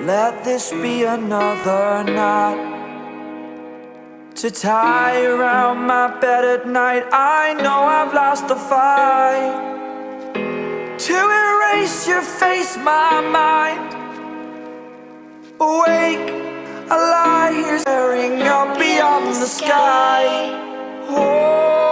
Let this be another knot to tie around my bed at night. I know I've lost the fight to erase your face, my mind. Awake, I lie here staring up beyond the sky. Oh,